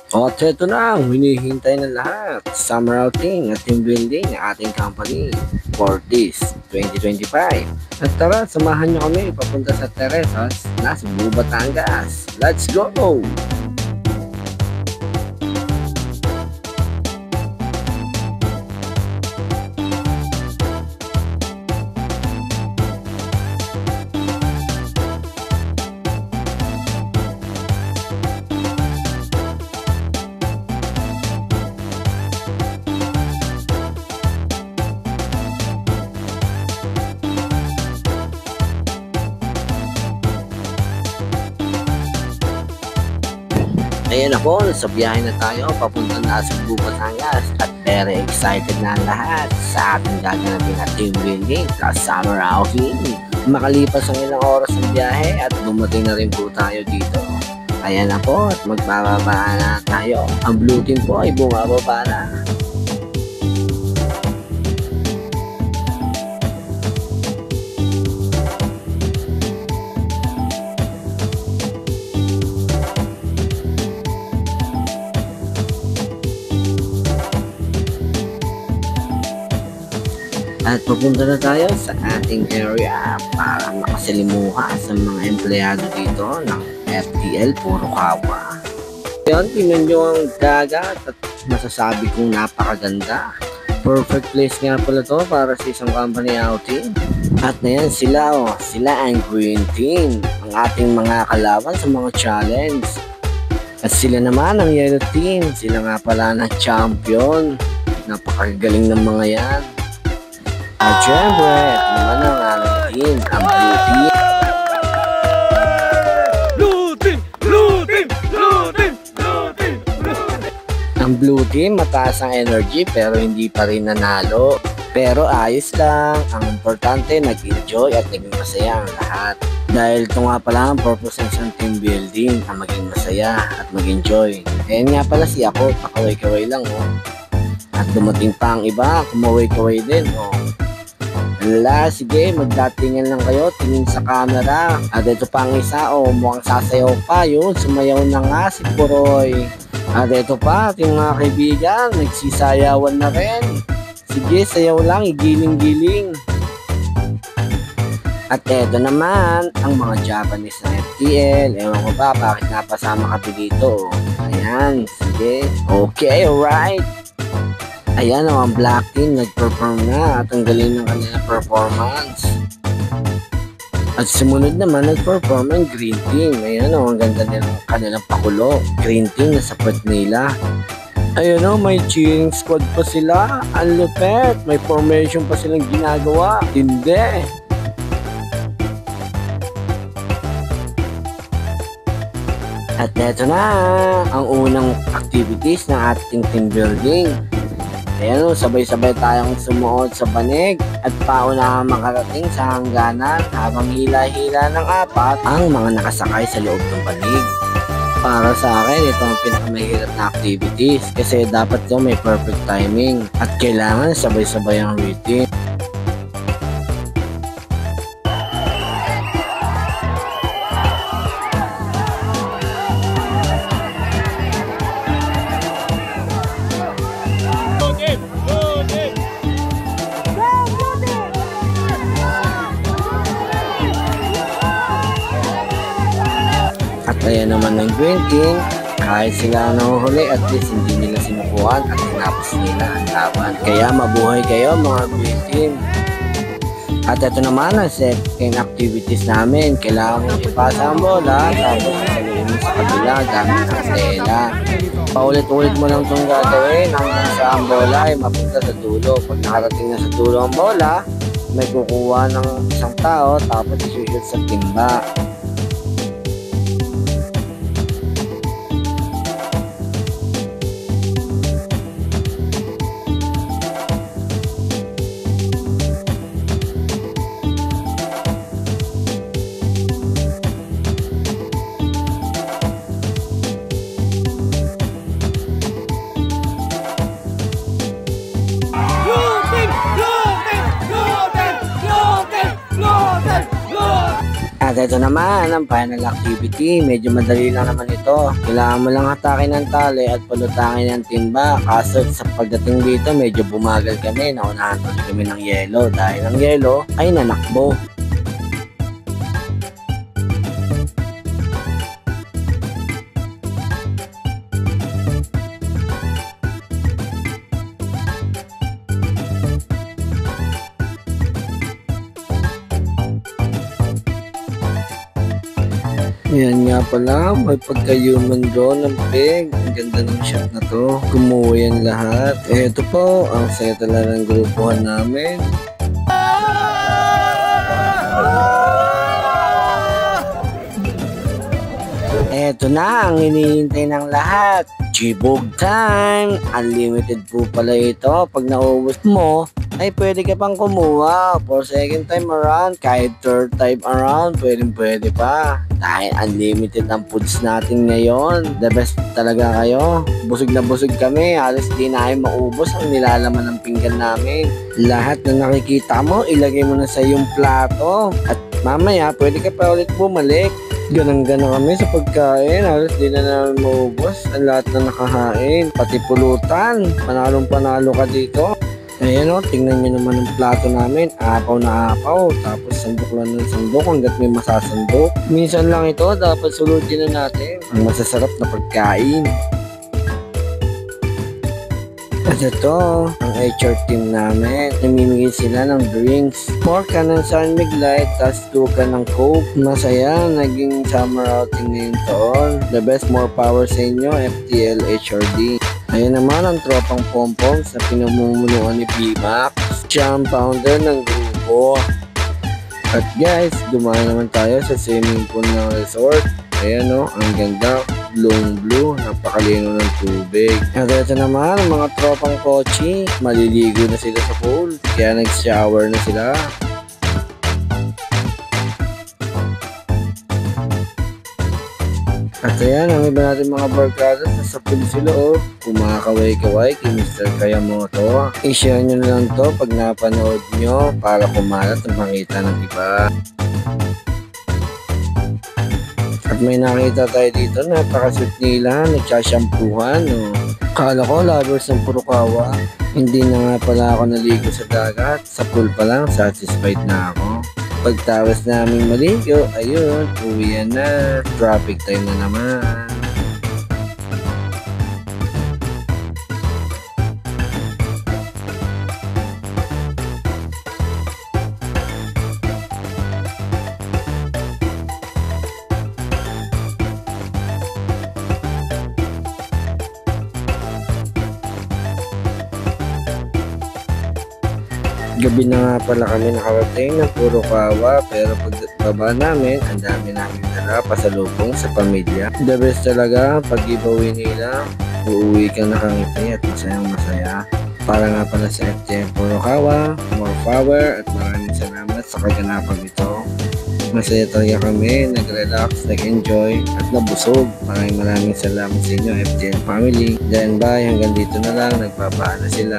At ito na ang hinihintay ng lahat. Summer outing at team building ng ating company for this 2025. At tara, samahan nyo kami papunta sa Teresas na Cebu, Batangas. Let's go! Ayan na po, nasa biyahe na tayo, papunta na sa Cebu, Batangas at very excited na ang lahat sa ating gaganapin na team building sa summer outing. Makalipas ang ilang oras ng biyahe at dumating na rin po tayo dito. Ayan na po at magbababa na tayo. Ang blue team po ay bumababa na. At papunta na tayo sa ating area para makasalimuha sa mga empleyado dito ng FTL Purukawa. Ngayon, tingnan nyo ang dagat at masasabi kong napakaganda. Perfect place nga pala to para sa isang company outing. At ngayon sila, sila ang green team, ang ating mga kalaban sa mga challenge. At sila naman ang yellow team, sila nga pala na champion. Napakagaling ng mga yan. At syempre, ito naman ang aming team, ang blue team. Blue team! Blue team! Blue team! Blue team! Ang blue team, mataas ang energy pero hindi pa rin nanalo. Pero ayos lang, ang importante nag-enjoy at naging masaya ang lahat. Dahil ito nga pala ang purpose ng isang team building, ang maging masaya at mag-enjoy. Ayan nga pala si ako, pakaway-kaway lang At dumating pa ang iba, kumaway-kaway din sige, magdatingan lang kayo, tingin sa camera. At ito pa ang isa, mukhang sasayaw pa yun. Sumayaw na nga si Puroy. At ito pa, ating mga kaibigan, nagsisayawan na rin. Sige, sayaw lang, igiling-giling. At eto naman, ang mga Japanese na FTL. Ewan ko ba, bakit napasama kami dito? Ayan, sige. Okay, alright. Ayan ang black team nag-perform na at ang galing ng kanilang performance. At sumunod naman nag-perform ang green team. Ayan ang ganda nilang kanilang pakulo. Green team na sa puwet nila. Ayan may cheering squad pa sila. Ang lupet. May formation pa silang ginagawa. Hindi. At eto na ang unang activities ng ating team building. Ayan sabay-sabay tayong sumuot sa banig at pauna makarating sa hangganan habang hila-hila ng apat ang mga nakasakay sa loob ng banig. Para sa akin, ito ang pinakamahirap na activities kasi dapat may perfect timing at kailangan sabay-sabay ang routine. At ayan naman ng green team, kahit sila nahuhuli at least hindi nila sinukuhan at tinapos nila ang laban. Kaya mabuhay kayo mga green team. At ito naman ang second activities namin. Kailangan mo ipasa ang bola tapos isaluin mo sa kabila gamit ng tela. Paulit-ulit mo lang itong gagawin hanggang sa ang bola ay mapunta sa dulo. Pag nakarating na sa dulo ang bola, may kukuha ng isang tao tapos isushoot sa timba. At At ito naman ang final activity. Medyo madali lang naman ito. Kailangan mo lang hatakin ng tali at palutangin ng timba. Kaso sa pagdating dito medyo bumagal kami. Naunahan tuloy kami ng yelo dahil ang yelo ay nanakbo. Yan nga pala, may pagka-human drone ng pig. Ang ganda ng shot na to. Kumuha yan lahat. Ito po, ang saya talaga ng grupuhan namin. Ito na ang hinihintay ng lahat. Chibog time! Unlimited po pala ito. Pag naubos mo, ay pwede ka pang kumuha for second time around. Kahit third time around, pwede pa. Dahil unlimited ang foods natin ngayon. The best talaga kayo. Busog na busog kami. Halos di na ay maubos ang nilalaman ng pinggan namin. Lahat na nakikita mo, ilagay mo na sa iyong plato. At mamaya, pwede ka pa ulit bumalik. Ganang-gana kami sa pagkain. Halos di na namin maubos ang lahat na nakahain. Pati pulutan. Panalong-panalo ka dito. Ayan o, tingnan nyo naman ang plato namin. Apaw na apaw. Tapos sandok lang ng sandok hanggat may masasandok. Minsan lang ito, dapat sulutin na natin ang masasarap na pagkain. At ito, ang HR team namin. Namimigay sila ng drinks. 4 ka ng San Mig Light, tas 2 ka ng Coke. Masaya, naging summer outing ngayong taon. The best, more power sa inyo, FTL HRD. Ayan naman ang tropang pompoms na pinamumunuan ni B-Max. Siya ang founder ng grupo. At guys, dumaan naman tayo sa swimming pool ng resort. Ayan o, ang ganda. Blue, napakalino ng tubig. At ito naman ang mga tropang kotse. Maliligo na sila sa pool. Kaya nag-shower na sila. At ayan, ang iba natin mga barkada sa pool sila o. Kumakaway-kaway kay Mr. Kayamoto. I-share nyo na lang to pag napanood nyo para kumalat at makita ng iba. At may nakita tayo dito, napakasweet nila, nagsashampuhan. No? Kala ko lovers ng Purukawa. Hindi na nga pala ako naligo sa dagat. Sa pool pa lang, satisfied na ako. Pagtawas namin maligo, ayun, uwian na. Traffic time na naman. Gabi na nga pala kami nakarating ng Purukawa, pero pagbaba namin, ang dami namin dala pasalubong sa pamilya. The best talaga, pag giveaway nila, uuwi ka nakangiti at masayang masaya. Para nga pala sa FTM Purukawa, more power at maraming salamat sa kaganapan ito. Masaya talaga kami, nag-relax, nag-enjoy at nabusog. Maraming salamat sa inyo FTM family. Then bye, hanggang dito na lang, nagbabaan na sila.